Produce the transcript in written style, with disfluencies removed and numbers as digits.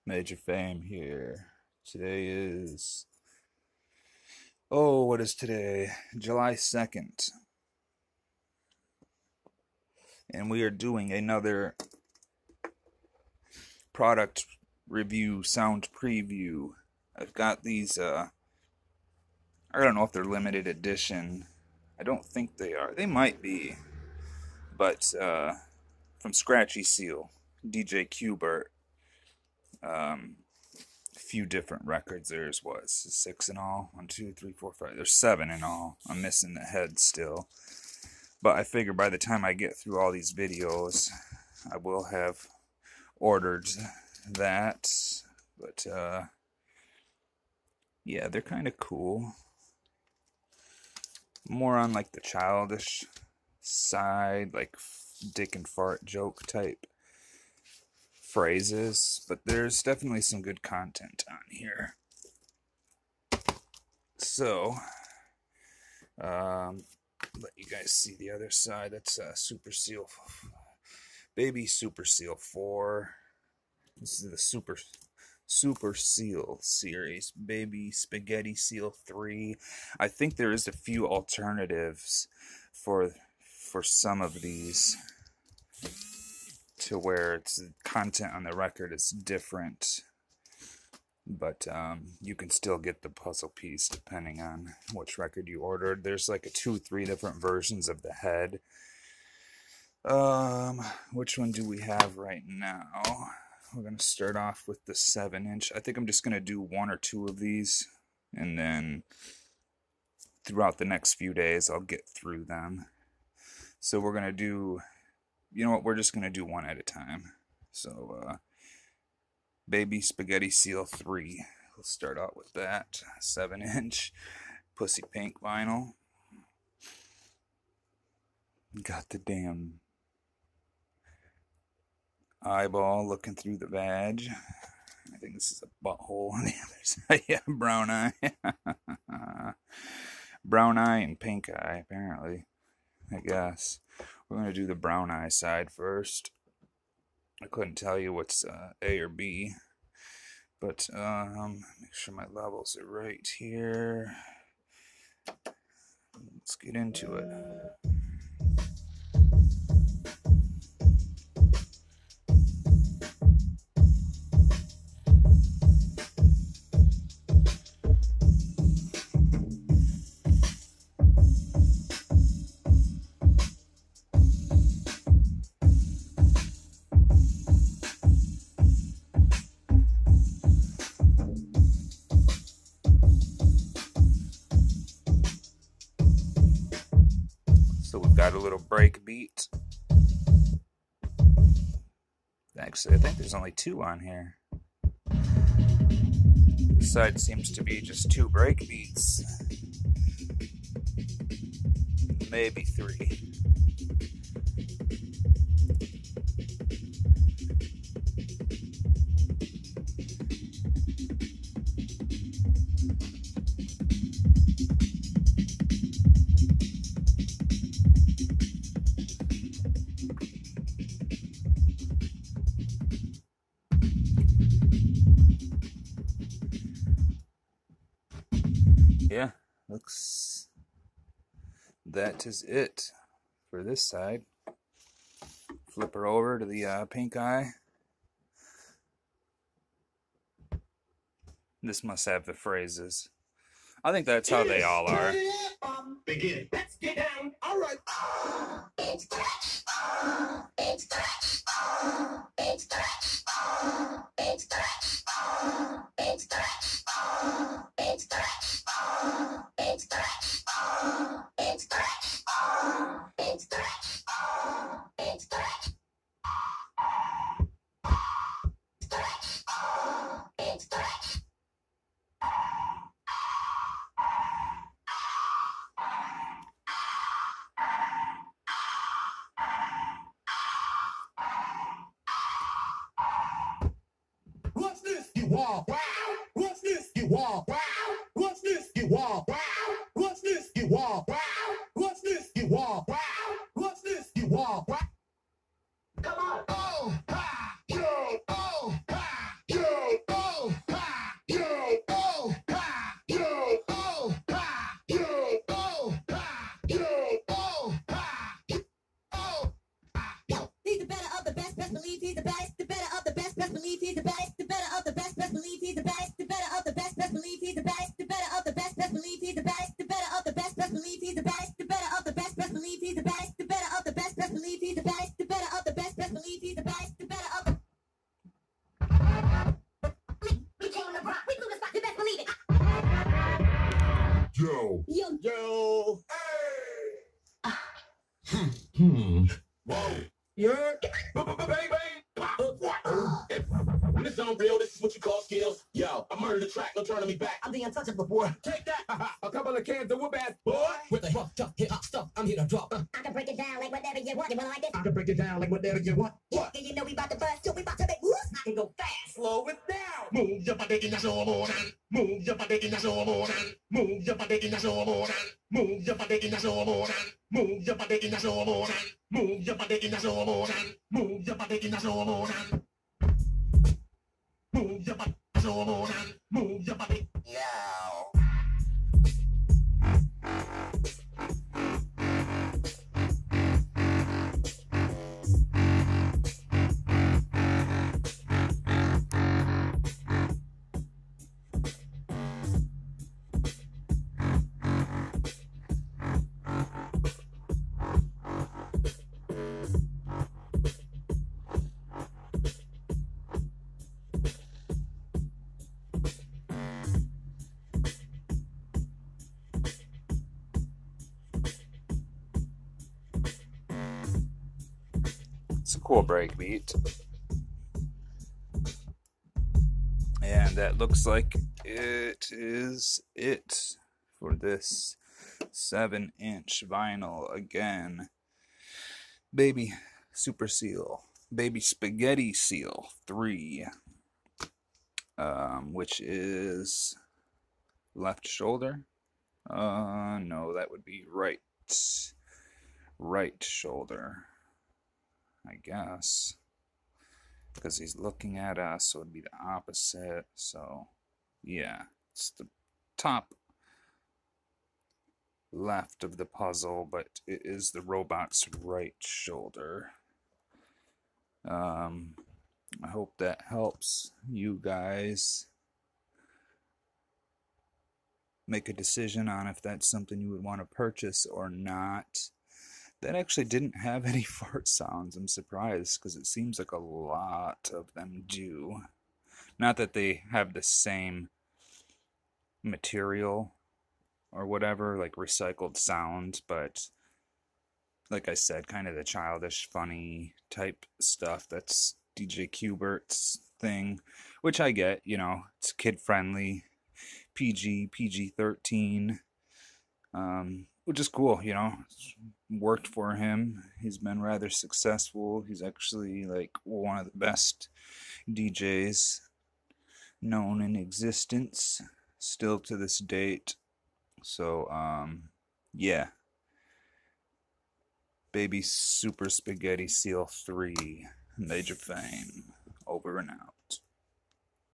Major Fame here. Today is, what is today? July 2nd. And we are doing another product review, sound preview. I've got these, I don't know if they're limited edition. I don't think they are. They might be. But, from Scratchy Seal, DJ Qbert. A few different records. There's what, 6 in all? 1, 2, 3, 4, 5. There's 7 in all. I'm missing the head still. But I figure by the time I get through all these videos, I will have ordered that. But, yeah, they're kind of cool. More on like the childish side, like dick and fart joke type phrases, but there's definitely some good content on here. So, let you guys see the other side. That's Super Seal, Baby Super Seal 4. This is the Super Seal series. Baby Spaghetti Seal 3. I think there is a few alternatives for some of these, to where it's content on the record is different, but you can still get the puzzle piece depending on which record you ordered. There's like 2-3 different versions of the head. Which one do we have right now? We're going to start off with the 7-inch. I think I'm just going to do 1 or 2 of these, and then throughout the next few days I'll get through them. So we're going to do, you know what, we're just going to do one at a time. So, Baby Spaghetti Seal 3. We'll start out with that. 7-inch. Pussy pink vinyl. Got the damn eyeball looking through the badge. I think this is a butthole on the other side. Yeah, brown eye. Brown eye and pink eye, apparently. I guess. We're going to do the brown eye side first. I couldn't tell you what's A or B, but make sure my levels are right here. Let's get into it. So we've got a little break beat. Actually, I think there's only 2 on here. This side seems to be just 2 break beats. Maybe 3. Yeah, looks, that is it for this side. Flip her over to the pink eye. This must have the phrases. I think that's how they all are. Begin. Let's get down. All right. What's this? You walk. Wow. What's this? You walk. Wow. What's this? You walk. Wow. What's this? You walk. Wow. What's this? You walk. Wow. What's this? You walk. Wow. Come on. Oh, ha, yo. Oh, ha, yo. Whoa. Yeah. Bang, bang. When it's on real, this is what you call skills. Yo, I murdered the track, no turning me back. I'm the untouchable boy. Take that. A couple of cans of whoop ass boy. With the rough, tough, hip hop stuff, I'm here to drop. I can break it down like whatever you want. You want like this? I can break it down like whatever you want. What? Yeah, you know we about to bust, so we about to make moves. I can go fast. Slow it down. Move your body in the show more than. Move your body in the show more than. Move your body in the show more than. Move your body in the show more than. Move your body in the show more than. Move your body in the show more than. Move your body in the show more than. Move your body, show more than. Move your body now. It's a cool break beat. And that looks like it is it for this 7-inch vinyl again. Baby Super Seal. Baby Spaghetti Seal 3. Which is left shoulder. No, that would be right shoulder, I guess, because he's looking at us, so it'd be the opposite. So yeah, it's the top left of the puzzle, but it is the robot's right shoulder. I hope that helps you guys make a decision on if that's something you would want to purchase or not. That actually didn't have any fart sounds. I'm surprised, because it seems like a lot of them do. Not that they have the same material or whatever, like recycled sound, but like I said, kind of the childish, funny type stuff. That's DJ Qbert's thing, which I get, you know, it's kid-friendly, PG-13, which is cool, you know. It's worked for him. He's been rather successful. He's actually like one of the best DJs known in existence still to this date. So yeah, Baby Super Spaghetti Seal 3, Major Fame, over and out.